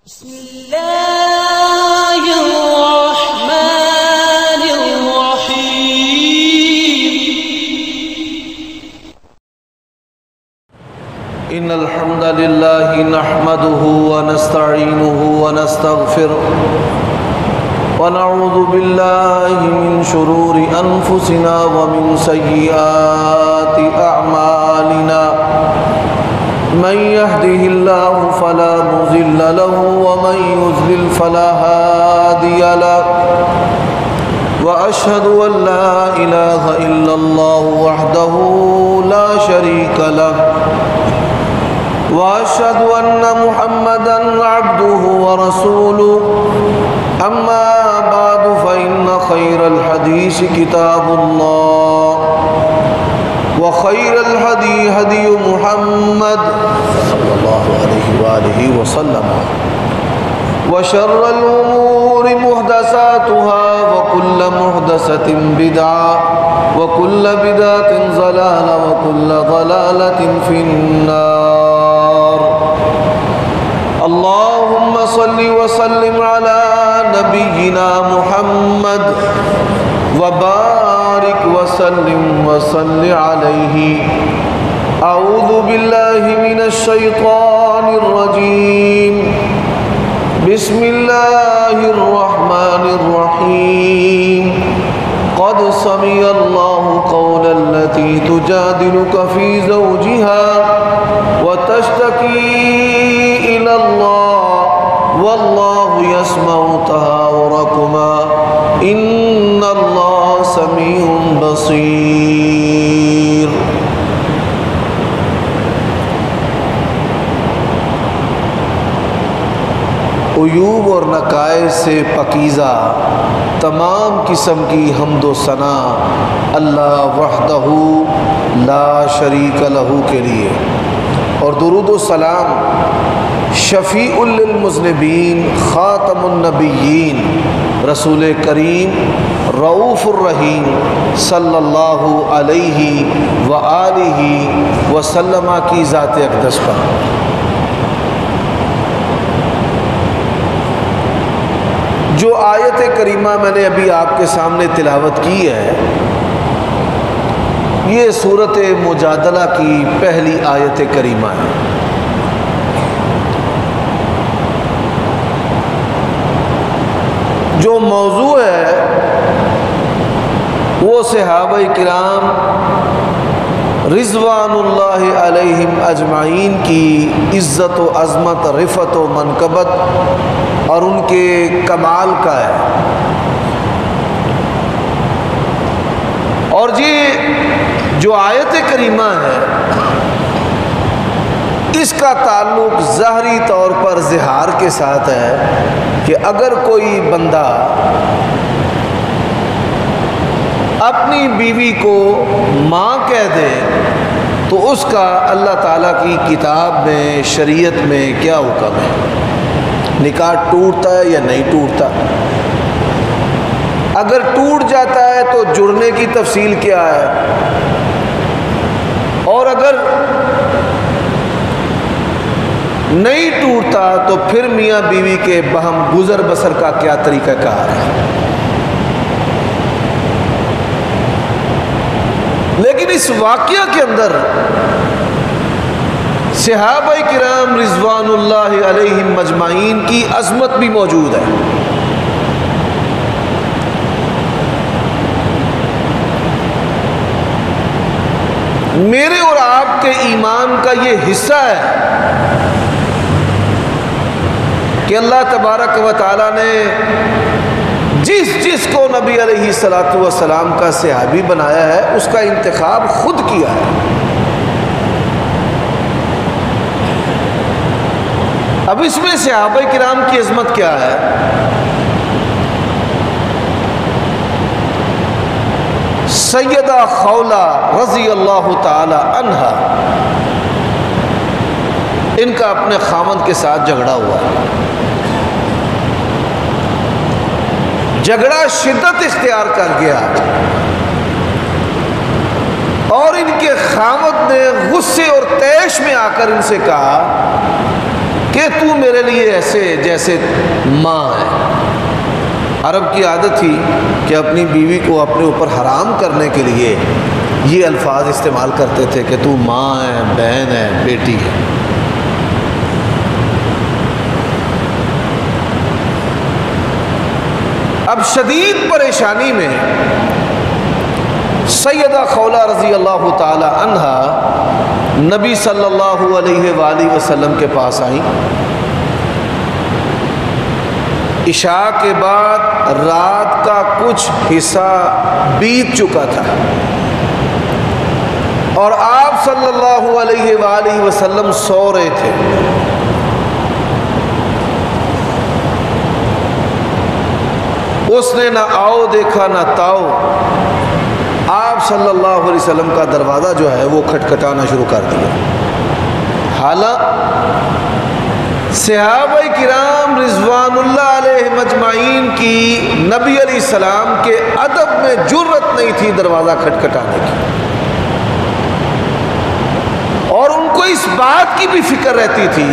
بسم الله الرحمن الرحيم إن الحمد لله نحمده ونستعينه ونستغفره ونعوذ بالله من شرور أنفسنا ومن سيئات أعمالنا من يهده الله فلا مضل له ومن يضلل فلا هادي له وأشهد أن لا إله إلا الله وحده لا شريك له وأشهد أن محمدًا عبده ورسوله أما بعد فإن خير الحديث كتاب الله وخير الهدي هدي محمد صلى الله عليه وآله وسلم وشر الأمور محدثاتها وكل محدثة بدعة وكل بدعة ضلالة وكل ضلالة في النار اللهم صل وسلم على نبينا محمد وبارك وسلم وصل عليه أعوذ بالله من الشيطان الرجيم بسم الله الرحمن الرحيم قد سمع الله قول التي تجادلك في زوجها وتشتكي إلى الله والله يسمع تهاوركما إن الله سميع بصير عیوب اور نقائص سے پاکیزہ تمام قسم کی حمد و ثنا اللہ وحدہ لا شریک لہ کے لیے، اور درود و سلام شفیع للمذنبین خاتم النبیین رسول کریم رؤوف الرحیم صلی اللہ علیہ وآلہ وسلم کی ذات اقدس پر۔ جو آیت کریمہ میں نے ابھی آپ کے سامنے تلاوت کی ہے، یہ سورۃ مجادلہ کی پہلی آیت کریمہ ہے۔ جو موضوع ہے وہ صحابہ کرام رضوان اللہ علیہم اجمعین کی عزت و عظمت، رفعت و منقبت اور ان کے کمال کا ہے، اور یہ جو آیت کریمہ ہے اس کا تعلق ظاہری طور پر اظہار کے ساتھ ہے کہ اگر کوئی بندہ اپنی بیوی کو ماں کہہ دے تو اس کا اللہ تعالیٰ کی کتاب میں، شریعت میں کیا حکم ہے؟ نکاح ٹوٹتا ہے یا نہیں ٹوٹتا؟ اگر ٹوٹ جاتا ہے تو جڑنے کی تفصیل کیا ہے؟ اور اگر نہیں ٹوٹتا تو پھر میاں بیوی کے باہم گزر بسر کا کیا طریقہ کار ہے؟ لیکن اس واقعہ کے اندر صحابہ کرام رضوان اللہ علیہم اجمعین کی عظمت بھی موجود ہے۔ میرے اور آپ کے ایمان کا یہ حصہ ہے کہ اللہ تبارک و تعالیٰ نے جس کو نبی علیہ الصلوۃ والسلام کا صحابی بنایا ہے اس کا انتخاب خود کیا ہے۔ اب اس میں صحابہ کرام کی عظمت کیا ہے؟ سیدہ خولہ رضی اللہ تعالی عنہا، ان کا اپنے خاوند کے ساتھ جھگڑا ہوا، جھگڑا شدت اختیار کر گیا اور ان کے خاوند نے غصے اور طیش میں آ کر ان سے کہا کہ تو میرے لیے ایسے جیسے ماں ہے۔ عرب کی عادت تھی کہ اپنی بیوی کو اپنے اوپر حرام کرنے کے لیے یہ الفاظ استعمال کرتے تھے کہ تو ماں ہے، بہن ہے، بیٹی ہے۔ اب شدید پریشانی میں سیدہ خولہ رضی اللہ تعالی عنہا نبی صلی اللہ علیہ وآلہ وسلم کے پاس آئیں۔ عشاء کے بعد رات کا کچھ حصہ بیت چکا تھا اور آپ صلی اللہ علیہ وآلہ وسلم سو رہے تھے۔ اس نے نہ آؤ دیکھا نہ تاؤ، آپ صلی اللہ علیہ وسلم کا دروازہ جو ہے وہ کھٹکھٹانا شروع کر دیا۔ حالانکہ صحابہ کرام رضوان اللہ علیہ مجمعین کی نبی علیہ السلام کے ادب میں جرت نہیں تھی دروازہ کھٹکھٹانے کی، اور ان کو اس بات کی بھی فکر رہتی تھی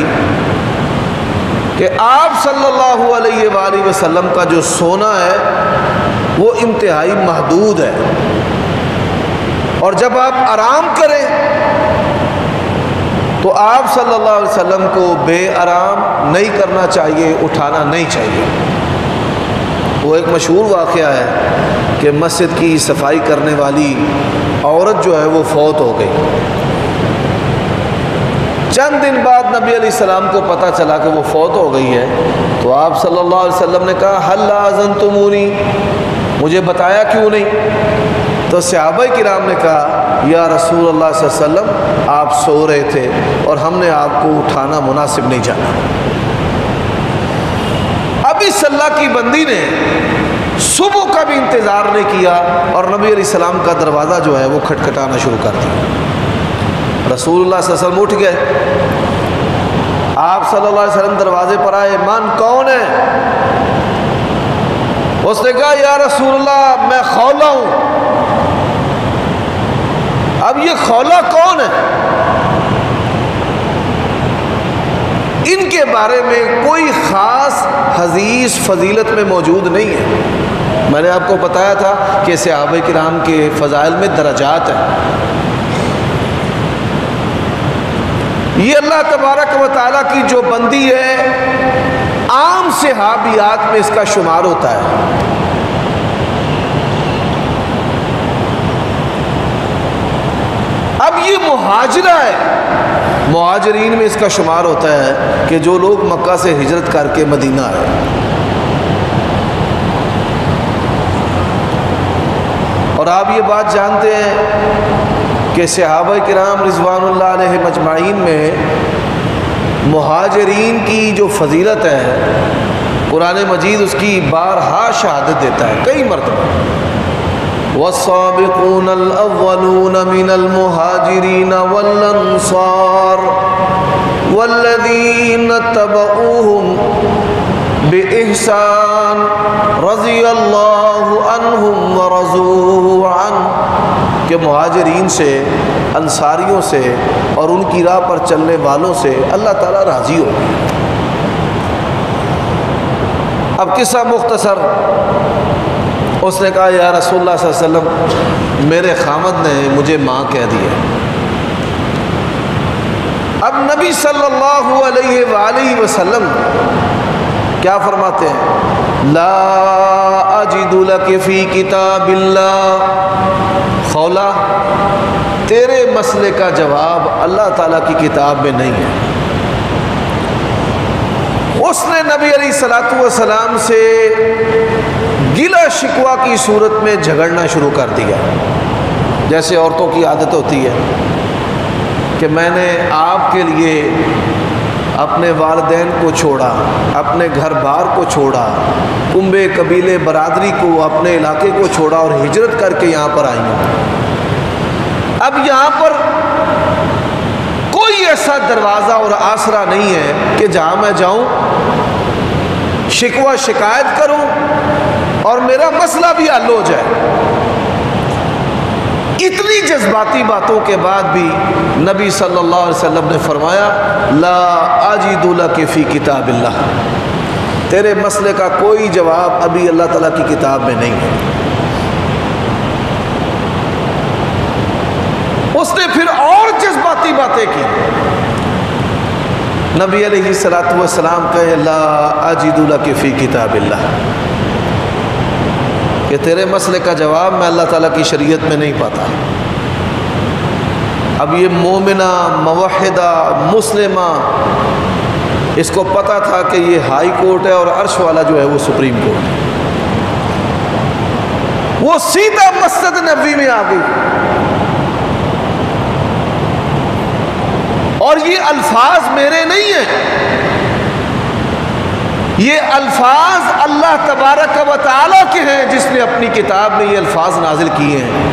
کہ آپ صلی اللہ علیہ وآلہ وسلم کا جو سونا ہے وہ انتہائی محدود ہے، اور جب آپ آرام کریں تو آپ صلی اللہ علیہ وسلم کو بے آرام نہیں کرنا چاہیے، اٹھانا نہیں چاہیے۔ وہ ایک مشہور واقعہ ہے کہ مسجد کی صفائی کرنے والی عورت جو ہے وہ فوت ہو گئی۔ چند دن بعد نبی علیہ السلام کو پتہ چلا کہ وہ فوت ہو گئی ہے، تو آپ صلی اللہ علیہ وسلم نے کہا حل اذنتمونی، مجھے بتایا کیوں نہیں؟ تو صحابہ کرام نے کہا یا رسول اللہ صلی اللہ علیہ وسلم آپ سو رہے تھے اور ہم نے آپ کو اٹھانا مناسب نہیں جانا۔ اب اس اللہ کی بندی نے صبح کا بھی انتظار نہیں کیا اور نبی علیہ السلام کا دروازہ جو ہے وہ کھٹکھٹانا شروع کر دیا۔ رسول اللہ صلی اللہ علیہ وسلم اٹھ گئے، آپ صلی اللہ علیہ وسلم دروازے پر آئے، من کون ہے؟ اس نے کہا یا رسول اللہ میں خولہ ہوں۔ اب یہ خولہ کون ہے؟ ان کے بارے میں کوئی خاص حدیث فضیلت میں موجود نہیں ہے۔ میں نے آپ کو بتایا تھا کہ صحابہ کرام کے فضائل میں درجات ہیں۔ یہ اللہ تبارک و تعالیٰ کی جو بندی ہے عام صحابیات میں اس کا شمار ہوتا ہے۔ اب یہ مہاجرہ ہے، مہاجرین میں اس کا شمار ہوتا ہے کہ جو لوگ مکہ سے ہجرت کر کے مدینہ آئے۔ اور آپ یہ بات جانتے ہیں کہ صحابہ کرام رضوان اللہ علیہ مجمعین میں مہاجرین کی جو فضیلت ہے قرآن مجید اس کی بارہا شہادت دیتا ہے، کئی مرتبہ۔ والسابقون الاولون من المہاجرین والانصار والذین اتبعوهم بإحسان رضی اللہ عنہم ورضوا عنہ، کہ مہاجرین سے، انصاریوں سے اور ان کی راہ پر چلنے والوں سے اللہ تعالیٰ راضی ہو گیا۔ اب قصہ مختصر، اس نے کہا یا رسول اللہ صلی اللہ علیہ وسلم میرے خامد نے مجھے ماں کہہ دیا۔ اب نبی صلی اللہ علیہ وآلہ وسلم کیا فرماتے ہیں؟ لا اجد لک فی کتاب اللہ، خولہ تیرے مسئلے کا جواب اللہ تعالیٰ کی کتاب میں نہیں ہے۔ اس نے نبی علیہ الصلوۃ والسلام سے گلہ شکوہ کی صورت میں جھگڑنا شروع کر دیا، جیسے عورتوں کی عادت ہوتی ہے کہ میں نے آپ کے لیے اپنے والدین کو چھوڑا، اپنے گھر بار کو چھوڑا، کنبے قبیلے برادری کو، اپنے علاقے کو چھوڑا اور ہجرت کر کے یہاں پر آئی ہوں۔ اب یہاں پر کوئی ایسا دروازہ اور آسرا نہیں ہے کہ جہاں میں جاؤں، شکوہ شکایت کروں اور میرا مسئلہ بھی حل ہو جائے۔ اتنی جذباتی باتوں کے بعد بھی نبی صلی اللہ علیہ وسلم نے فرمایا لا اجد لک فی کتاب اللہ، تیرے مسئلے کا کوئی جواب ابھی اللہ تعالیٰ کی کتاب میں نہیں ہے۔ اس نے پھر اور جذباتی باتیں کی۔ نبی علیہ الصلوۃ والسلام کہے لا اجد لک فی کتاب اللہ، کہ تیرے مسئلے کا جواب میں اللہ تعالیٰ کی شریعت میں نہیں پاتا۔ اب یہ مومنہ موحدہ مسلمہ، اس کو پتہ تھا کہ یہ ہائی کورٹ ہے اور عرش والا جو ہے وہ سپریم کورٹ ہے۔ وہ سیدھا مسجد نبوی میں آ گئی، اور یہ الفاظ میرے نہیں ہیں، یہ الفاظ اللہ تبارک و تعالیٰ کے ہیں، جس نے اپنی کتاب میں یہ الفاظ نازل کیے ہیں۔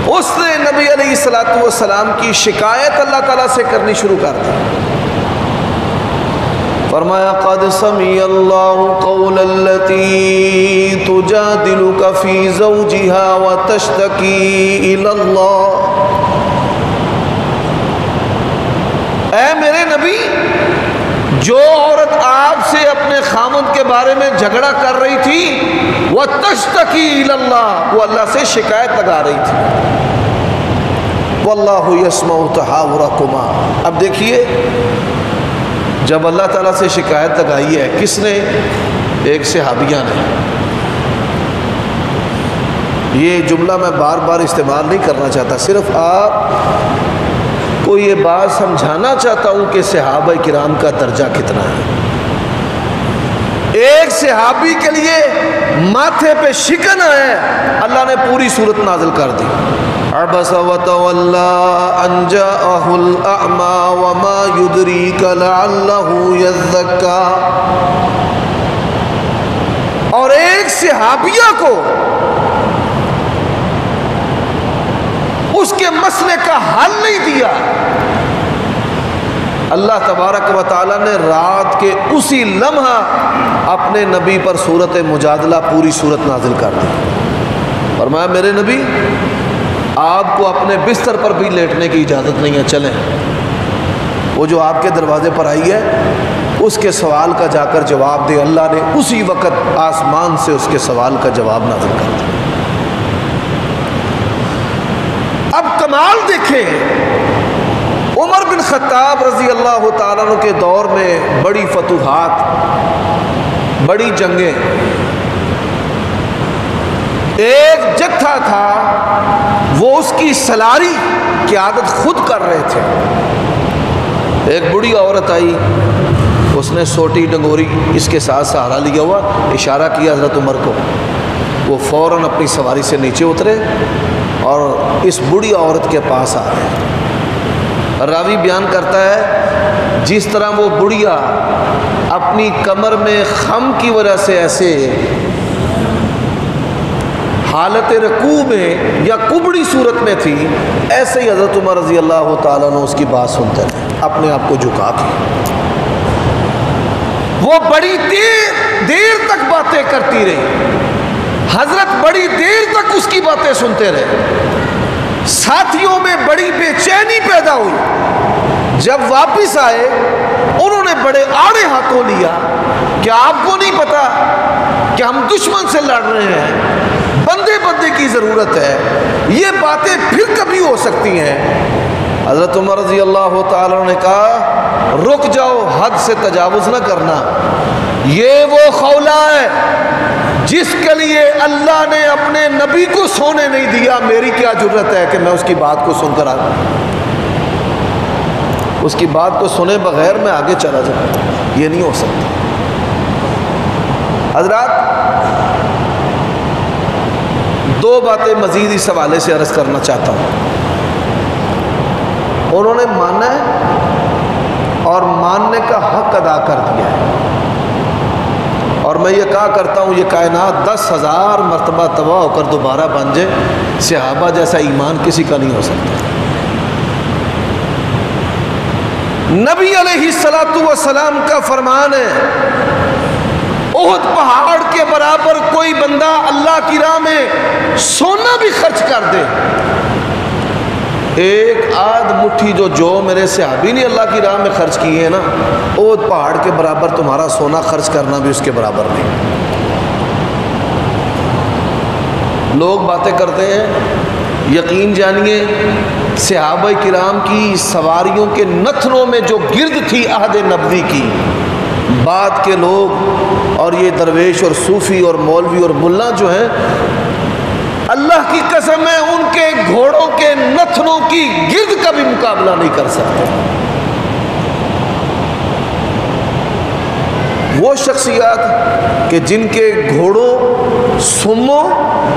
اس نے نبی علیہ الصلوۃ والسلام کی شکایت اللہ تعالیٰ سے کرنی شروع کر دی۔ فرمایا قد سمع اللہ قول التی تجادلک فی زوجہا وتشتکی الی اللہ، اے میرے نبی، جو عورت آپ سے اپنے خامند کے بارے میں جھگڑا کر رہی تھی وتشتکی الی اللہ، وہ اللہ سے شکایت لگا رہی تھی، واللہ یسمع تحاورکما۔ اب دیکھیے، جب اللہ تعالیٰ سے شکایت لگائی ہے، کس نے؟ ایک صحابیہ نے۔ یہ جملہ میں بار بار استعمال نہیں کرنا چاہتا، صرف آپ کو یہ بات سمجھانا چاہتا ہوں کہ صحابہ کرام کا درجہ کتنا ہے۔ ایک صحابی کے لیے ماتھے پہ شکن ہے، اللہ نے پوری صورت نازل کر دی۔ عبس وتولى ان جاءه الاعمى وما يدريك لعله يزكى، اور ایک صحابیہ کو اس کے مسئلے کا حل نہیں دیا، اللہ تبارک و تعالیٰ نے رات کے اسی لمحہ اپنے نبی پر سورت مجادلہ پوری سورت نازل کر دی۔ فرمایا میرے نبی، آپ کو اپنے بستر پر بھی لیٹنے کی اجازت نہیں ہے، چلیں۔ وہ جو آپ کے دروازے پر آئی ہے، اس کے سوال کا جا کر جواب دے۔ اللہ نے اسی وقت آسمان سے اس کے سوال کا جواب نازل کر دیا۔ اب کمال دیکھیں، عمر بن خطاب رضی اللہ تعالیٰ عنہ کے دور میں بڑی فتوحات، بڑی جنگیں، ایک جتھا تھا، وہ اس کی سلاری قیادت خود کر رہے تھے۔ ایک بڑی عورت آئی، اس نے سوٹی ڈنگوری اس کے ساتھ سہارا لیا ہوا، اشارہ کیا حضرت عمر کو۔ وہ فوراً اپنی سواری سے نیچے اترے اور اس بڑی عورت کے پاس آ گئے۔ راوی بیان کرتا ہے جس طرح وہ بڑھیا اپنی کمر میں خم کی وجہ سے ایسے حالت رکوع میں یا کبڑی صورت میں تھی، ایسے ہی حضرت عمر رضی اللہ تعالیٰ نے اس کی بات سنتے رہے، اپنے آپ کو جھکا کے۔ وہ بڑی دیر تک باتیں کرتی رہی، حضرت بڑی دیر تک اس کی باتیں سنتے رہے۔ ساتھیوں میں بڑی بے چینی پیدا ہوئی۔ جب واپس آئے، انہوں نے بڑے آڑے ہاتھوں لیا کہ آپ کو نہیں پتا کہ ہم دشمن سے لڑ رہے ہیں، بندے بندے کی ضرورت ہے، یہ باتیں پھر کبھی ہو سکتی ہیں۔ حضرت عمر رضی اللہ تعالیٰ نے کہا رک جاؤ، حد سے تجاوز نہ کرنا، یہ وہ خولا ہے جس کے لیے اللہ نے اپنے نبی کو سونے نہیں دیا، میری کیا جرت ہے کہ میں اس کی بات کو سن کر آگے، اس کی بات کو سنے بغیر میں آگے چلا جاؤں، یہ نہیں ہو سکتا۔ حضرات، دو باتیں مزید اس حوالے سے عرض کرنا چاہتا ہوں۔ انہوں نے مانا ہے اور ماننے کا حق ادا کر دیا ہے، اور میں یہ کہا کرتا ہوں یہ کائنات 10,000 مرتبہ تباہ ہو کر دوبارہ بن جائے، صحابہ جیسا ایمان کسی کا نہیں ہو سکتا۔ نبی علیہ الصلوۃ والسلام کا فرمان ہے، احد پہاڑ کے برابر کوئی بندہ اللہ کی راہ میں سونا بھی خرچ کر دے، ایک آدھ مٹھی جو میرے صحابی نے اللہ کی راہ میں خرچ کیے ہیں نا، احد پہاڑ کے برابر تمہارا سونا خرچ کرنا بھی اس کے برابر نہیں۔ لوگ باتیں کرتے ہیں، یقین جانیے صحابہ کرام کی سواریوں کے نتھنوں میں جو گرد تھی عہد نبوی کی، بعد کے لوگ اور یہ درویش اور صوفی اور مولوی اور ملا جو ہیں، اللہ کی قسم ہے ان کے گھوڑوں کے نتھنوں کی گرد کا بھی مقابلہ نہیں کر سکتے۔ وہ شخصیات کہ جن کے گھوڑوں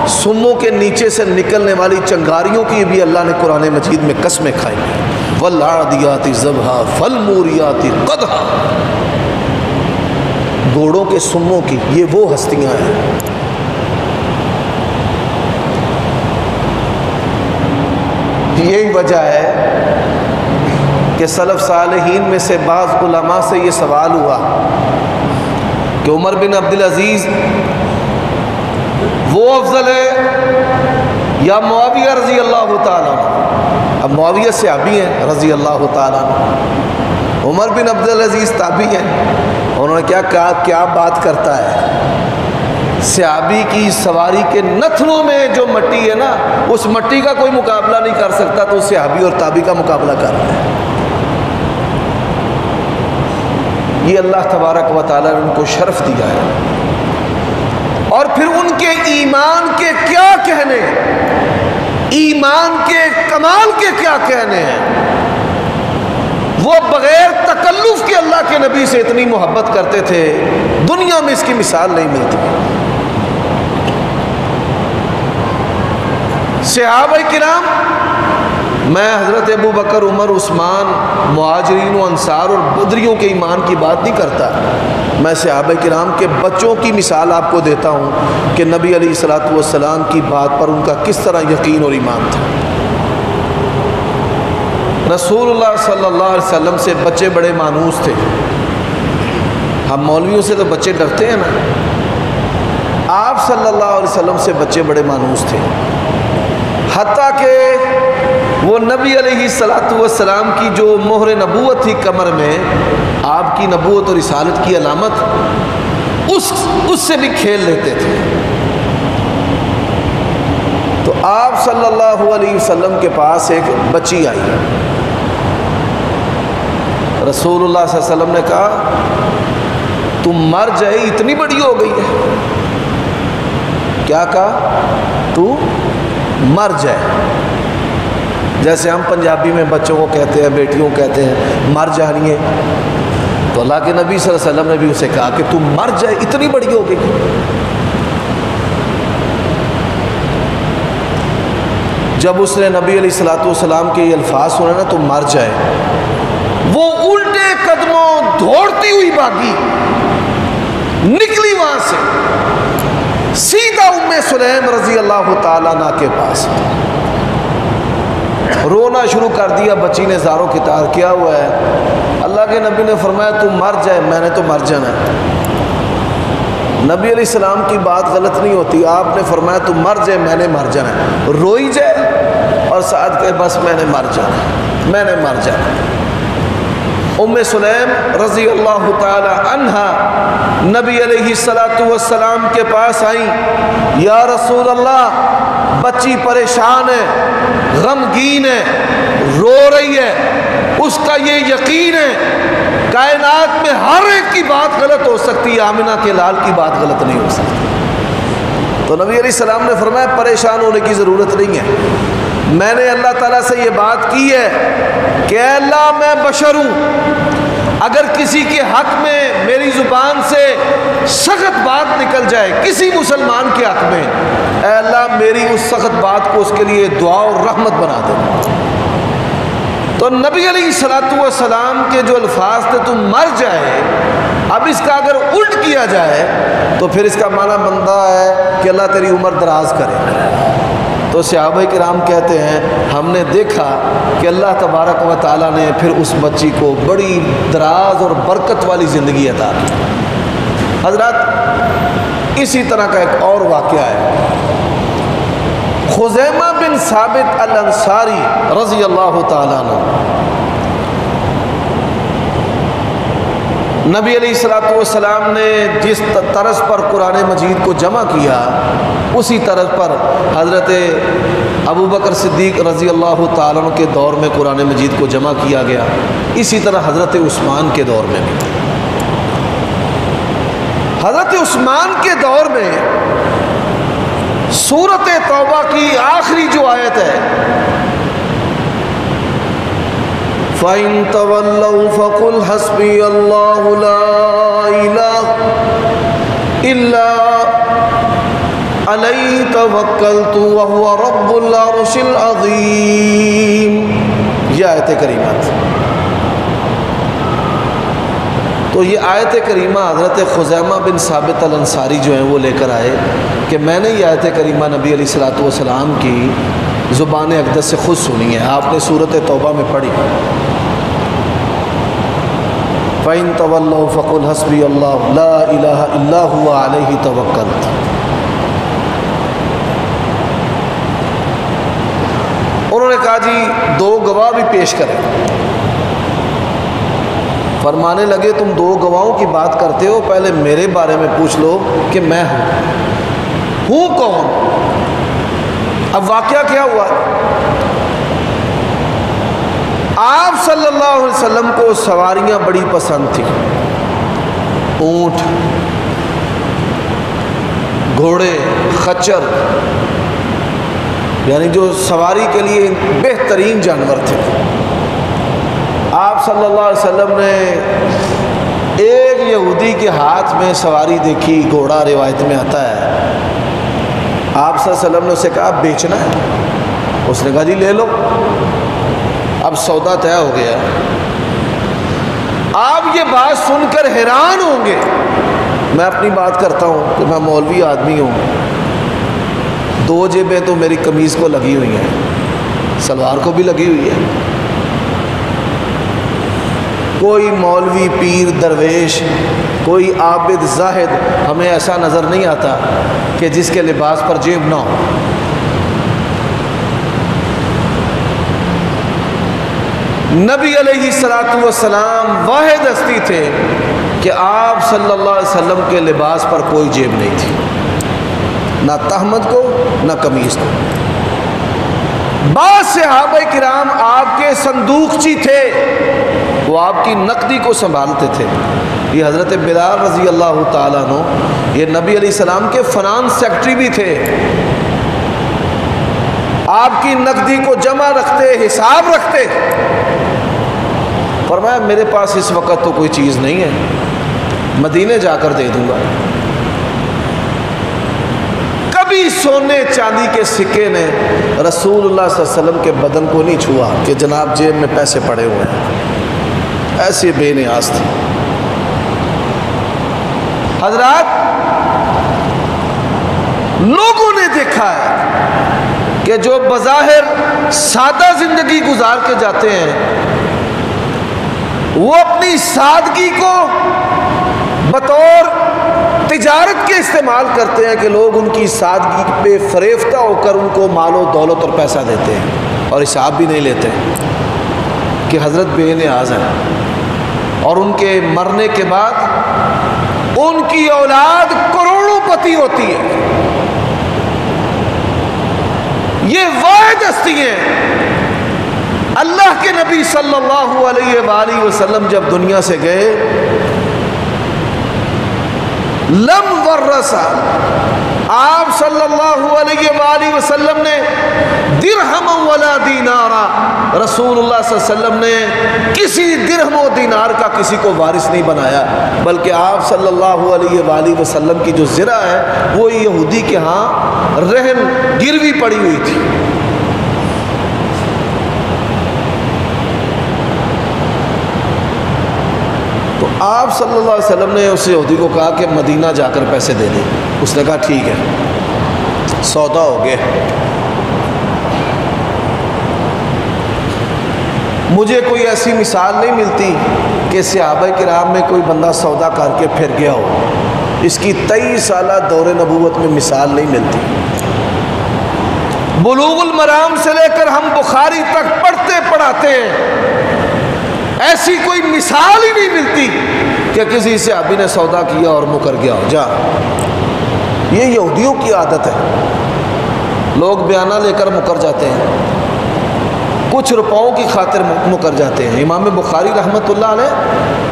سموں کے نیچے سے نکلنے والی چنگاریوں کی بھی اللہ نے قرآن مجید میں قسمیں کھائی ہیں، والعادیات ضبحا فالموریات قدحا، گھوڑوں کے سموں کی یہ وہ ہستیاں ہیں۔ یہی وجہ ہے کہ سلف صالحین میں سے بعض علماء سے یہ سوال ہوا کہ عمر بن عبدالعزیز وہ افضل ہے یا معاویہ رضی اللہ تعالیٰ عنہ؟ اب معاویہ صحابی ہیں رضی اللہ تعالیٰ عنہ، عمر بن عبدالعزیز تابعی ہیں۔ انہوں نے کیا کہا، کیا بات کرتا ہے، صحابی کی سواری کے نتھنوں میں جو مٹی ہے نا، اس مٹی کا کوئی مقابلہ نہیں کر سکتا، تو صحابی اور تابعی کا مقابلہ کر رہا ہے۔ یہ اللہ تبارک و تعالیٰ نے ان کو شرف دیا ہے۔ اور پھر ان کے ایمان کے کیا کہنے، ایمان کے کمال کے کیا کہنے ہیں، وہ بغیر تکلف کے اللہ کے نبی سے اتنی محبت کرتے تھے، دنیا میں اس کی مثال نہیں ملتی۔ صحابہ کرام، میں حضرت ابو بکر، عمر، عثمان، مہاجرین و انصار اور بدریوں کے ایمان کی بات نہیں کرتا، میں صحابہ کرام کے بچوں کی مثال آپ کو دیتا ہوں کہ نبی علیہ الصلوۃ والسلام کی بات پر ان کا کس طرح یقین اور ایمان تھا۔ رسول اللہ صلی اللہ علیہ وسلم سے بچے بڑے مانوس تھے۔ ہم مولویوں سے تو بچے ڈرتے ہیں نا، آپ صلی اللہ علیہ وسلم سے بچے بڑے مانوس تھے، حتیٰ کہ وہ نبی علیہ الصلوۃ والسلام کی جو مہر نبوت تھی کمر میں، آپ کی نبوت اور رسالت کی علامت، اس سے بھی کھیل لیتے تھے۔ تو آپ صلی اللہ علیہ وسلم کے پاس ایک بچی آئی، رسول اللہ صلی اللہ علیہ وسلم نے کہا تم مر جائے، اتنی بڑی ہو گئی ہے۔ کیا کہا؟ تو مر جائے، جیسے ہم پنجابی میں بچوں کو کہتے ہیں، بیٹیوں کو کہتے ہیں مر جانی ہے، تو اللہ کے نبی صلی اللہ علیہ وسلم نے بھی اسے کہا کہ تم مر جائے، اتنی بڑی ہو گئی۔ جب اس نے نبی علیہ الصلوۃ والسلام کے یہ الفاظ سنے نا، تم مر جائے، وہ الٹے قدموں دوڑتی ہوئی بھاگی، نکلی وہاں سے سیدھا ام سلیم رضی اللہ تعالیٰ عنہ کے پاس، رونا شروع کر دیا۔ بچی نے زاروں کی تار، کیا ہوا ہے؟ اللہ کے نبی نے فرمایا تم مر جائے، میں نے تو مر جانا ہے۔ نبی علیہ السلام کی بات غلط نہیں ہوتی، آپ نے فرمایا تم مر جائے، میں نے مر جانا ہے، روئی جائے اور ساتھ کہ بس میں نے مر جانا ہے، میں نے مر جانا ہے۔ ام سلیم رضی اللہ تعالی عنہا نبی علیہ الصلوۃ والسلام کے پاس آئیں، یا رسول اللہ، بچی پریشان ہے، غمگین ہے، رو رہی ہے، اس کا یہ یقین ہے کائنات میں ہر ایک کی بات غلط ہو سکتی ہے، آمنہ کے لال کی بات غلط نہیں ہو سکتی۔ تو نبی علیہ السلام نے فرمایا پریشان ہونے کی ضرورت نہیں ہے، میں نے اللہ تعالیٰ سے یہ بات کی ہے کہ اے اللہ میں بشر ہوں، اگر کسی کے حق میں میری زبان سے سخت بات نکل جائے کسی مسلمان کے حق میں، اے اللہ میری اس سخت بات کو اس کے لیے دعا اور رحمت بنا دے۔ تو نبی علیہ الصلوۃ والسلام کے جو الفاظ تھے تم مر جائے، اب اس کا اگر الٹ کیا جائے تو پھر اس کا معنی بنتا ہے کہ اللہ تیری عمر دراز کرے۔ تو صحابہ کرام کہتے ہیں ہم نے دیکھا کہ اللہ تبارک و تعالیٰ نے پھر اس بچی کو بڑی دراز اور برکت والی زندگی عطا کی۔ حضرات اسی طرح کا ایک اور واقعہ ہے، خزیمہ بن ثابت الانصاری رضی اللہ تعالیٰ عنہ، نبی علیہ الصلوۃ والسلام نے جس طرز پر قرآن مجید کو جمع کیا اسی طرز پر حضرت ابو بکر صدیق رضی اللہ تعالیٰ عنہ کے دور میں قرآن مجید کو جمع کیا گیا، اسی طرح حضرت عثمان کے دور میں بھی۔ حضرت عثمان کے دور میں سورۃ توبہ کی آخری جو آیت ہے، فَإِن تَوَلَّوْا فَقُلْ حَسْبِيَ اللَّهُ لَا إِلَٰهَ إِلَّا عَلَيْهِ تَوَكَّلْتُ وَهُوَ رَبُّ الْعَرْشِ الْعَظِيمِ، یہ آیت کریمہ تھی۔ تو یہ آیت کریمہ حضرت خزیمہ بن ثابت الانصاری جو ہیں وہ لے کر آئے کہ میں نے یہ آیت کریمہ نبی علیہ الصلوۃ والسلام کی زبان اقدس سے خود سنی ہے، آپ نے سورۃ توبہ میں پڑھی، فَإِن تَوَلَّوْا فَقُلْ حَسْبِيَ اللَّهُ لَا إِلَٰهَ إِلَّا هُوَ عَلَيْهِ تَوَكَّلْتُ۔ انہوں نے کہا جی دو گواہ بھی پیش کریں، فرمانے لگے تم دو گواہوں کی بات کرتے ہو، پہلے میرے بارے میں پوچھ لو کہ میں ہوں کون۔ اب واقعہ کیا ہوا، آپ صلی اللہ علیہ وسلم کو سواریاں بڑی پسند تھیں، اونٹ، گھوڑے، خچر، یعنی جو سواری کے لیے بہترین جانور تھے۔ آپ صلی اللہ علیہ وسلم نے ایک یہودی کے ہاتھ میں سواری دیکھی، گھوڑا روایت میں آتا ہے، آپ صلی اللہ علیہ وسلم نے اسے کہا بیچنا ہے، اس نے کہا جی لے لو۔ اب سودا طے ہو گیا۔ آپ یہ بات سن کر حیران ہوں گے، میں اپنی بات کرتا ہوں کہ میں مولوی آدمی ہوں، دو جیبیں تو میری قمیض کو لگی ہوئی ہیں، سلوار کو بھی لگی ہوئی ہے۔ کوئی مولوی، پیر، درویش، کوئی عابد، زاہد ہمیں ایسا نظر نہیں آتا کہ جس کے لباس پر جیب نہ ہو۔ نبی علیہ الصلوۃ والسلام واحد ہستی تھے کہ آپ صلی اللہ علیہ وسلم کے لباس پر کوئی جیب نہیں تھی، نہ تہمد کو نہ قمیض کو۔ بعض صحابہ کرام آپ کے صندوقچی تھے، وہ آپ کی نقدی کو سنبھالتے تھے۔ یہ حضرت بلال رضی اللہ تعالیٰ عنہ یہ نبی علیہ السلام کے فنانس سیکٹری بھی تھے، آپ کی نقدی کو جمع رکھتے، حساب رکھتے۔ فرمایا میرے پاس اس وقت تو کوئی چیز نہیں ہے، مدینے جا کر دے دوں گا۔ کبھی سونے چاندی کے سکے نے رسول اللہ صلی اللہ علیہ وسلم کے بدن کو نہیں چھوا کہ جناب جیب میں پیسے پڑے ہوئے ہیں، ایسے بے نیاز تھے۔ حضرات لوگوں نے دیکھا ہے کہ جو بظاہر سادہ زندگی گزار کے جاتے ہیں، وہ اپنی سادگی کو بطور تجارت کے استعمال کرتے ہیں کہ لوگ ان کی سادگی پہ فریفتہ ہو کر ان کو مال و دولت اور پیسہ دیتے ہیں، اور حساب بھی نہیں لیتے کہ حضرت بے نیاز ہیں، اور ان کے مرنے کے بعد ان کی اولاد کروڑوں پتی ہوتی ہے۔ یہ واحد ہستی ہیں۔ اللہ کے نبی صلی اللہ علیہ وآلہ وسلم جب دنیا سے گئے، لم ورثا، آپ صلی اللہ علیہ وآلہ وسلم نے درہم ولا دینارا، رسول اللہ صلی اللہ علیہ وسلم نے کسی درہم و دینار کا کسی کو وارث نہیں بنایا، بلکہ آپ صلی اللہ علیہ وآلہ وسلم کی جو زرہ ہے وہ یہودی کے ہاں رہن گروی پڑی ہوئی تھی۔ تو آپ صلی اللہ علیہ وسلم نے اس یہودی کو کہا کہ مدینہ جا کر پیسے دے دیں۔ اس نے کہا ٹھیک ہے، سودا ہو گیا۔ مجھے کوئی ایسی مثال نہیں ملتی کہ صحابہ کرام میں کوئی بندہ سودا کر کے پھر گیا ہو۔ اس کی 23 سالہ دور نبوت میں مثال نہیں ملتی۔ بلوغ المرام سے لے کر ہم بخاری تک پڑھتے پڑھاتے ہیں، ایسی کوئی مثال ہی نہیں ملتی کہ کسی صحابی نے سودا کیا اور مکر گیا ہو جا۔ یہ یہودیوں کی عادت ہے، لوگ بیانہ لے کر مکر جاتے ہیں، کچھ روپوں کی خاطر مکر جاتے ہیں۔ امام بخاری رحمۃ اللہ علیہ،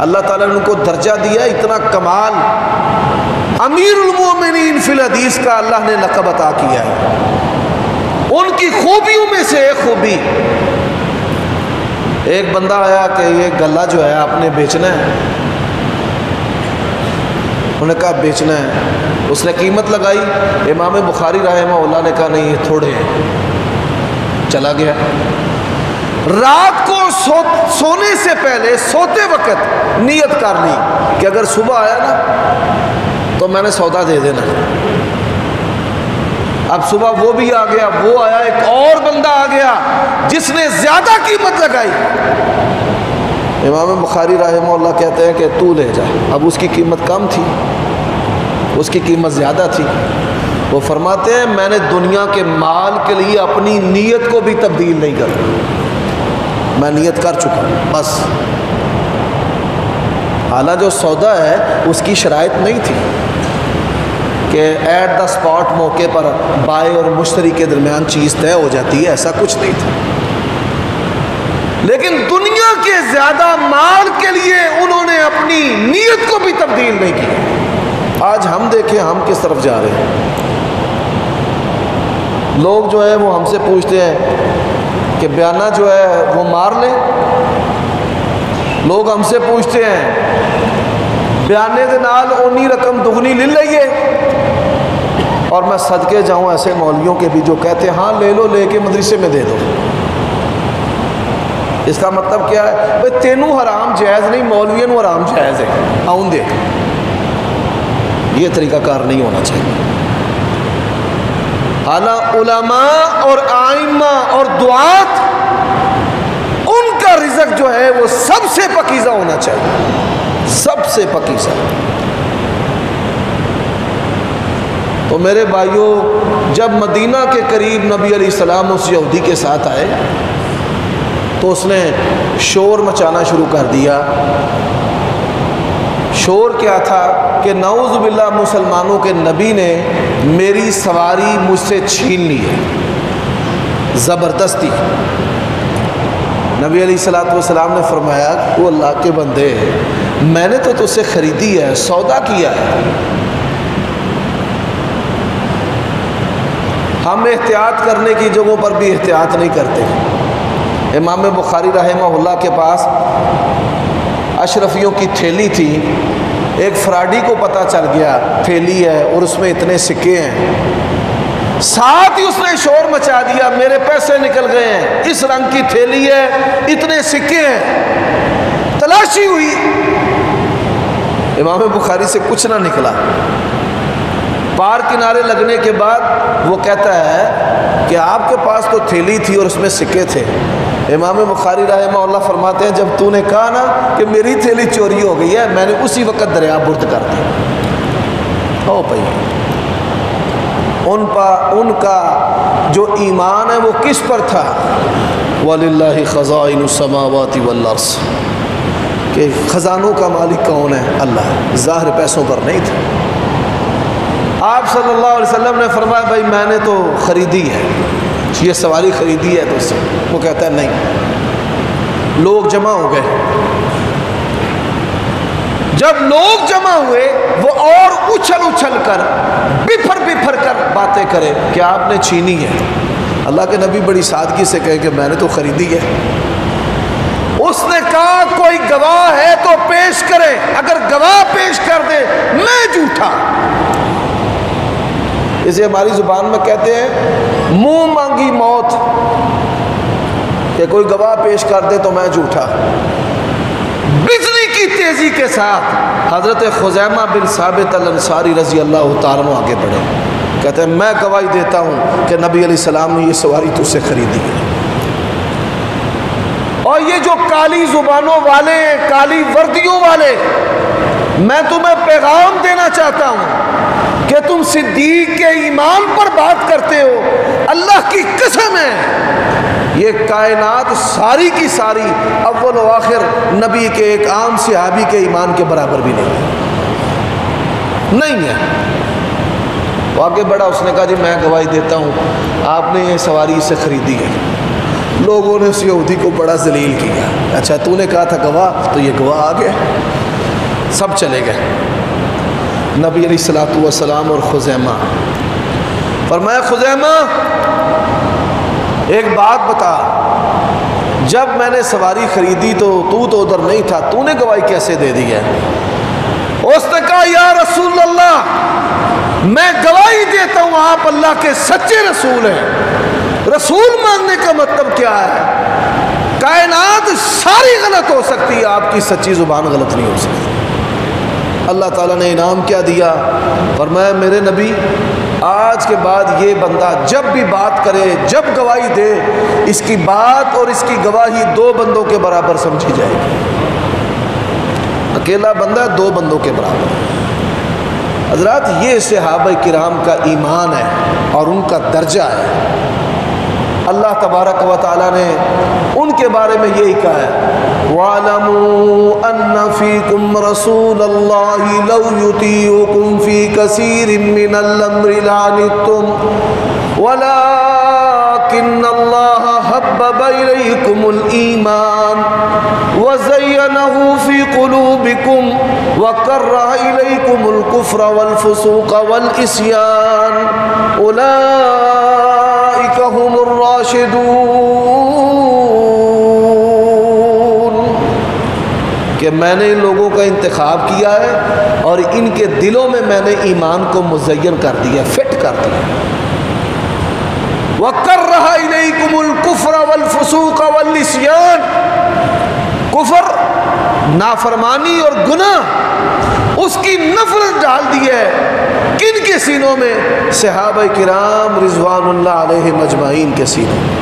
اللہ تعالیٰ نے ان کو درجہ دیا، اتنا کمال، امیر المومنین فی الحدیث کا اللہ نے لقب عطا کیا ہے۔ ان کی خوبیوں میں سے ایک خوبی، ایک بندہ آیا کہ یہ گلہ جو ہے آپ نے بیچنا ہے، انہوں نے کہا بیچنا ہے، اس نے قیمت لگائی، امام بخاری رحمہ اللہ نے کہا نہیں یہ تھوڑے ہیں، چلا گیا۔ رات کو سونے سے پہلے سوتے وقت نیت کر لی کہ اگر صبح آیا نا تو میں نے سودا دے دینا۔ اب صبح وہ بھی آ گیا، وہ آیا، ایک اور بندہ آ گیا جس نے زیادہ قیمت لگائی۔ امام بخاری رحمہ اللہ کہتے ہیں کہ تو لے جا۔ اب اس کی قیمت کم تھی، اس کی قیمت زیادہ تھی۔ وہ فرماتے ہیں میں نے دنیا کے مال کے لیے اپنی نیت کو بھی تبدیل نہیں کرتا، میں نیت کر چکا بس۔ حالانکہ جو سودا ہے اس کی شرائط نہیں تھی کہ ایٹ دا اسپاٹ موقع پر بائے اور مشتری کے درمیان چیز طے ہو جاتی ہے، ایسا کچھ نہیں تھا۔ لیکن دنیا کے زیادہ مال کے لیے انہوں نے اپنی نیت کو بھی تبدیل نہیں کی۔ آج ہم دیکھیں ہم کس طرف جا رہے ہیں۔ لوگ جو ہے وہ ہم سے پوچھتے ہیں کہ بیانہ جو ہے وہ مار لیں، لوگ ہم سے پوچھتے ہیں بیانے دے نال اونی رقم دگنی لے لئیے، اور میں صدقے جاؤں ایسے مولویوں کے بھی جو کہتے ہیں ہاں لے لو، لے کے مدرسے میں دے دو۔ اس کا مطلب کیا ہے؟ بھئی تینوں حرام جائز نہیں، مولویوں حرام جائز ہے، آؤں دے۔ یہ طریقہ کار نہیں ہونا چاہیے۔ حالانکہ علماء اور آئمہ اور دعات، ان کا رزق جو ہے وہ سب سے پاکیزہ ہونا چاہیے، سب سے پاکیزہ۔ تو میرے بھائیوں، جب مدینہ کے قریب نبی علیہ السلام اس یہودی کے ساتھ آئے تو اس نے شور مچانا شروع کر دیا۔ شور کیا تھا کہ نعوذ باللہ مسلمانوں کے نبی نے میری سواری مجھ سے چھین لی ہے، زبردستی۔ نبی علیہ السلام نے فرمایا وہ اللہ کے بندے، میں نے تو تجھ سے خریدی ہے، سودا کیا ہے۔ ہم احتیاط کرنے کی جگہوں پر بھی احتیاط نہیں کرتے۔ امام بخاری رحمہ اللہ کے پاس اشرفیوں کی تھیلی تھی، ایک فراڈی کو پتہ چل گیا تھیلی ہے اور اس میں اتنے سکے ہیں، ساتھ ہی اس نے شور مچا دیا میرے پیسے نکل گئے ہیں، اس رنگ کی تھیلی ہے، اتنے سکے ہیں۔ تلاشی ہوئی، امام بخاری سے کچھ نہ نکلا۔ پار کنارے لگنے کے بعد وہ کہتا ہے کہ آپ کے پاس تو تھیلی تھی اور اس میں سکے تھے۔ امام بخاری رحمہ اللہ فرماتے ہیں جب تو نے کہا نا کہ میری تھیلی چوری ہو گئی ہے، میں نے اسی وقت دریا برد کر دی۔ ہو پئی ان کا جو ایمان ہے وہ کس پر تھا؟ وَلِلَّهِ خَزَائِنُ السَّمَاوَاتِ وَالْأَرْضِ، کہ خزانوں کا مالک کون ہے؟ اللہ ہے، ظاہر پیسوں پر نہیں تھا۔ آپ صلی اللہ علیہ وسلم نے فرمایا بھائی میں نے تو خریدی ہے، یہ سواری خریدی ہے تو اس سے۔ وہ کہتا ہے نہیں۔ لوگ جمع ہو گئے، جب لوگ جمع ہوئے وہ اور اچھل کر بفر کر باتیں کرے کہ آپ نے چھینی ہے۔ اللہ کے نبی بڑی سادگی سے کہے کہ میں نے تو خریدی ہے۔ اس نے کہا کوئی گواہ ہے تو پیش کرے، اگر گواہ پیش کر دے میں جھوٹا۔ اسے ہماری زبان میں کہتے ہیں منہ مانگی موت، کہ کوئی گواہ پیش کر دے تو میں جھوٹا۔ بجلی کی تیزی کے ساتھ حضرت خزیمہ بن ثابت الانصاری رضی اللہ تعالیٰ عنہ آگے بڑھے، کہتے ہیں میں گواہی دیتا ہوں کہ نبی علیہ السلام نے یہ سواری تجھ سے خریدی ہے۔ اور یہ جو کالی زبانوں والے ہیں، کالی وردیوں والے، میں تمہیں پیغام دینا چاہتا ہوں کہ تم صدیق کے ایمان پر بات کرتے ہو، اللہ کی قسم ہے یہ کائنات ساری کی ساری اول و آخر نبی کے ایک عام صحابی کے ایمان کے برابر بھی نہیں ہے۔ وہ آگے بڑھا، اس نے کہا جی میں گواہی دیتا ہوں آپ نے یہ سواری سے خریدی ہے۔ لوگوں نے اس یہودی کو بڑا ذلیل کیا، اچھا تو نے کہا تھا گواہ، تو یہ گواہ آ گیا۔ سب چلے گئے، نبی علیہ الصلوۃ والسلام اور خزیمہ۔ فرمایا خزیمہ ایک بات بتا، جب میں نے سواری خریدی تو ادھر نہیں تھا، تو نے گواہی کیسے دے دی ہے؟ اس نے کہا یا رسول اللہ میں گواہی دیتا ہوں آپ اللہ کے سچے رسول ہیں۔ رسول ماننے کا مطلب کیا ہے؟ کائنات ساری غلط ہو سکتی ہے، آپ کی سچی زبان غلط نہیں ہو سکتی۔ اللہ تعالیٰ نے انعام کیا دیا؟ فرمایا میرے نبی آج کے بعد یہ بندہ جب بھی بات کرے، جب گواہی دے، اس کی بات اور اس کی گواہی دو بندوں کے برابر سمجھی جائے گی۔ اکیلا بندہ دو بندوں کے برابر۔ حضرات یہ صحابہ کرام کا ایمان ہے اور ان کا درجہ ہے۔ اللہ تبارک و تعالیٰ نے ان کے بارے میں یہی کہا ہے وَاعْلَمُوا أَنَّ فِيكُمْ رَسُولَ اللَّهِ لَوْ يُطِيعُكُمْ فِي كَثِيرٍ مِّنَ الْأَمْرِ لَعَنِتُّمْ وَلَكِنَّ اللَّهَ حَبَّبَ إِلَيْكُمُ الْإِيمَانَ وَزَيَّنَهُ فِي قُلُوبِكُمْ وَكَرَّهَ إِلَيْكُمُ الْكُفْرَ وَالْفُسُوقَ وَالْعِصْيَانَ أُولَئِكَ هُمُ الرَّاشِدُونَ کہ میں نے ان لوگوں کا انتخاب کیا ہے اور ان کے دلوں میں میں نے ایمان کو مزین کر دیا، فٹ کر دیا۔ وَكَرَّهَ إِلَيْكُمُ الْكُفْرَ وَالْفُسُوقَ وَالْعِصْيَانَ، کفر، نافرمانی اور گناہ، اس کی نفرت ڈال دی ہے کن کے سینوں میں؟ صحابہ کرام رضوان اللہ علیہ مجمعین کے سینوں میں۔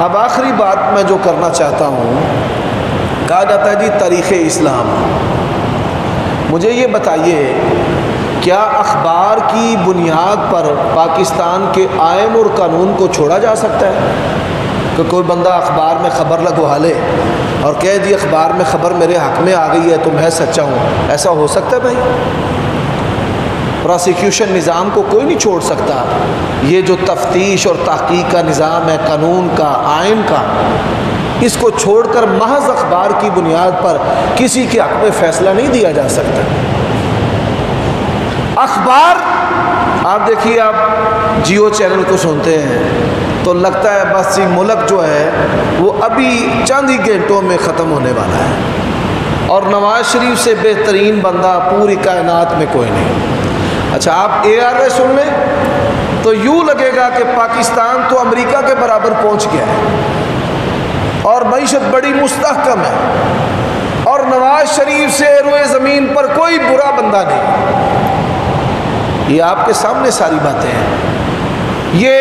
اب آخری بات میں جو کرنا چاہتا ہوں، کہا جاتا ہے جی تاریخ اسلام، مجھے یہ بتائیے کیا اخبار کی بنیاد پر پاکستان کے آئین اور قانون کو چھوڑا جا سکتا ہے؟ کہ کوئی بندہ اخبار میں خبر لگوا لے اور کہہ جی اخبار میں خبر میرے حق میں آ گئی ہے تو میں سچا ہوں، ایسا ہو سکتا ہے بھائی؟ پراسیکیوشن نظام کو کوئی نہیں چھوڑ سکتا۔ یہ جو تفتیش اور تحقیق کا نظام ہے، قانون کا، آئین کا، اس کو چھوڑ کر محض اخبار کی بنیاد پر کسی کے حق میں فیصلہ نہیں دیا جا سکتا۔ اخبار آپ دیکھیے، آپ جیو چینل کو سنتے ہیں تو لگتا ہے بس یہ ملک جو ہے وہ ابھی چند ہی گھنٹوں میں ختم ہونے والا ہے اور نواز شریف سے بہترین بندہ پوری کائنات میں کوئی نہیں۔ اچھا آپ ARA سن لیں تو یوں لگے گا کہ پاکستان تو امریکہ کے برابر پہنچ گیا ہے اور معیشت بڑی مستحکم ہے اور نواز شریف سے روئے زمین پر کوئی برا بندہ نہیں۔ یہ آپ کے سامنے ساری باتیں ہیں۔ یہ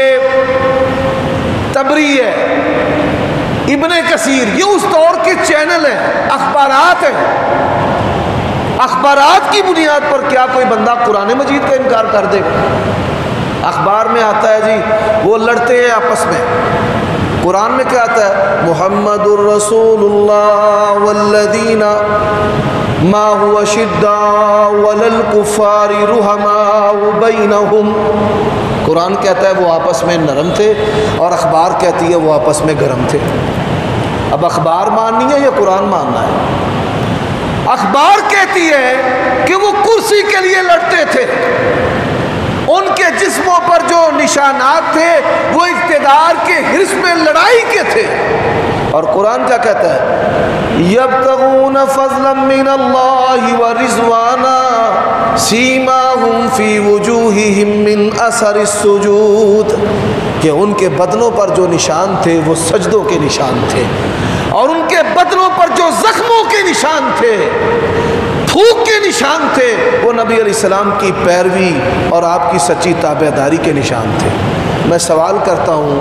تبری ہے، ابن کثیر، یہ اس دور کے چینل ہیں، اخبارات ہیں۔ اخبارات کی بنیاد پر کیا کوئی بندہ قرآن مجید کا انکار کر دے گا؟ اخبار میں آتا ہے جی وہ لڑتے ہیں آپس میں، قرآن میں کیا آتا ہے؟ محمد الرسول اللہ والذین معه اشداء علی الکفار رحماء بینہم۔ قرآن کہتا ہے وہ آپس میں نرم تھے اور اخبار کہتی ہے وہ آپس میں گرم تھے۔ اب اخبار ماننی ہے یا قرآن ماننا ہے؟ اخبار کہتی ہے کہ وہ کرسی کے لیے لڑتے تھے، ان کے جسموں پر جو نشانات تھے وہ اقتدار کے حرص میں لڑائی کے تھے، اور قرآن کیا کہتا ہے؟ یبتغون فضلا من اللہ ورضوانا سیماہم فی وجوہہم من اثر السجود، کہ ان کے بدنوں پر جو نشان تھے وہ سجدوں کے نشان تھے، اور ان کے بدنوں پر جو زخموں کے نشان تھے، تھوک کے نشان تھے، وہ نبی علیہ السلام کی پیروی اور آپ کی سچی تابعداری کے نشان تھے۔ میں سوال کرتا ہوں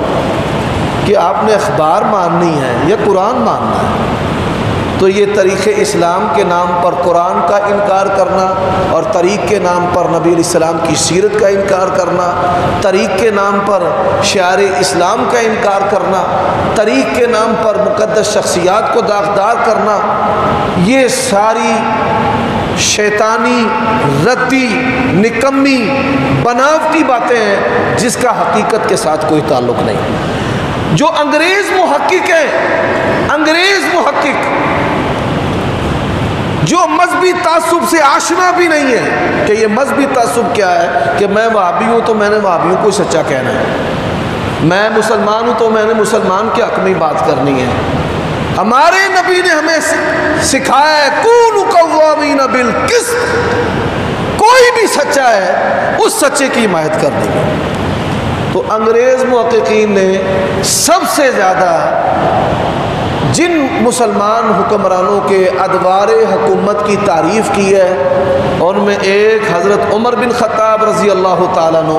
کہ آپ نے اخبار ماننی ہے یا قرآن ماننا ہے؟ تو یہ طریق اسلام کے نام پر قرآن کا انکار کرنا، اور طریق کے نام پر نبی علیہ السلام کی سیرت کا انکار کرنا، طریق کے نام پر شعار اسلام کا انکار کرنا، طریق کے نام پر مقدس شخصیات کو داغدار کرنا، یہ ساری شیطانی، ردی، نکمی، بناوٹی باتیں ہیں جس کا حقیقت کے ساتھ کوئی تعلق نہیں۔ جو انگریز محقق ہیں، انگریز محقق جو مذہبی تعصب سے آشنا بھی نہیں ہے کہ یہ مذہبی تعصب کیا ہے، کہ میں وہابی ہوں تو میں نے وہابیوں کو سچا کہنا ہے، میں مسلمان ہوں تو میں نے مسلمان کے حق میں بات کرنی ہے۔ ہمارے نبی نے ہمیں سکھایا ہے کونوا قوامین بالقسط، کوئی بھی سچا ہے اس سچے کی حمایت کر دیں گے۔ تو انگریز محققین نے سب سے زیادہ جن مسلمان حکمرانوں کے ادوار حکومت کی تعریف کی ہے، ان میں ایک حضرت عمر بن خطاب رضی اللہ تعالیٰ عنہ،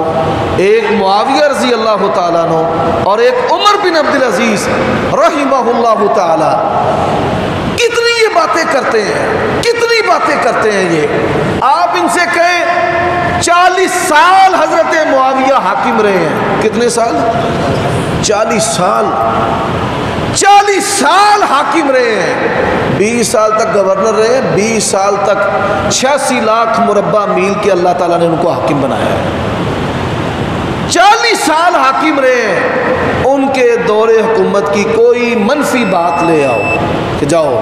ایک معاویہ رضی اللہ تعالیٰ عنہ، اور ایک عمر بن عبدالعزیز رحمہ اللہ تعالیٰ۔ کتنی یہ باتیں کرتے ہیں، کتنی باتیں کرتے ہیں یہ۔ آپ ان سے کہیں 40 سال حضرت معاویہ حاکم رہے ہیں۔ کتنے سال؟ 40 سال، 40 سال حاکم رہے ہیں، 20 سال تک گورنر رہے ہیں، 20 سال تک 86 لاکھ مربع میل کے اللہ تعالیٰ نے ان کو حاکم بنایا ہے۔ 40 سال حاکم رہے ہیں، ان کے دور حکومت کی کوئی منفی بات لے آؤ کہ جاؤ،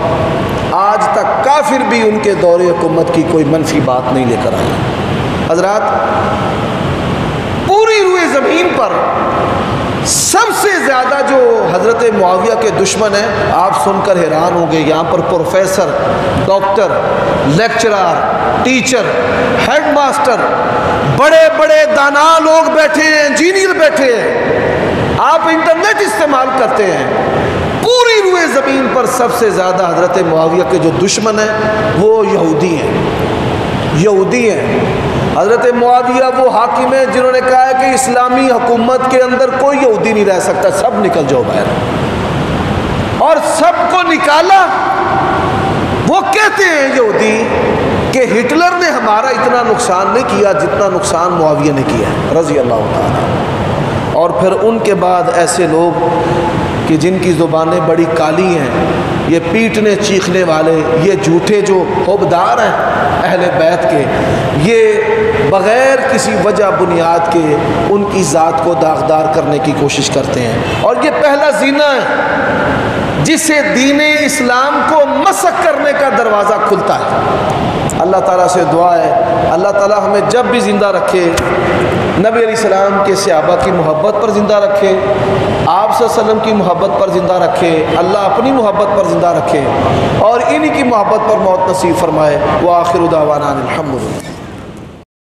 آج تک کافر بھی ان کے دور حکومت کی کوئی منفی بات نہیں لے کر آئے۔ حضرات، پوری روئے زمین پر سب سے زیادہ جو حضرت معاویہ کے دشمن ہیں، آپ سن کر حیران ہوں گے، یہاں پر professor, doctor, lecturer, teacher, head master, بڑے بڑے دانا لوگ بیٹھے ہیں، انجینئر بیٹھے ہیں، آپ انٹرنیٹ استعمال کرتے ہیں۔ پوری روئے زمین پر سب سے زیادہ حضرت معاویہ کے جو دشمن ہیں وہ یہودی ہیں، یہودی ہیں۔ حضرت معاویہ وہ حاکم ہیں جنہوں نے کہا ہے کہ اسلامی حکومت کے اندر کوئی یہودی نہیں رہ سکتا، سب نکل جاؤ باہر، اور سب کو نکالا۔ وہ کہتے ہیں یہودی کہ ہٹلر نے ہمارا اتنا نقصان نہیں کیا جتنا نقصان معاویہ نے کیا رضی اللہ تعالیٰ۔ اور پھر ان کے بعد ایسے لوگ کہ جن کی زبانیں بڑی کالی ہیں، یہ پیٹنے چیخنے والے، یہ جھوٹے جو حوبدار ہیں اہل بیت کے، یہ بغیر کسی وجہ بنیاد کے ان کی ذات کو داغدار کرنے کی کوشش کرتے ہیں۔ اور یہ پہلا زینہ ہے جس سے دین اسلام کو مسخ کرنے کا دروازہ کھلتا ہے۔ اللہ تعالیٰ سے دعا ہے اللہ تعالیٰ ہمیں جب بھی زندہ رکھے نبی علیہ السلام کے صحابہ کی محبت پر زندہ رکھے، آپ صلی اللہ علیہ وسلم کی محبت پر زندہ رکھے، اللہ اپنی محبت پر زندہ رکھے، اور انہی کی محبت پر موت نصیب فرمائے۔ وآخر دعوانا الحمدللہ۔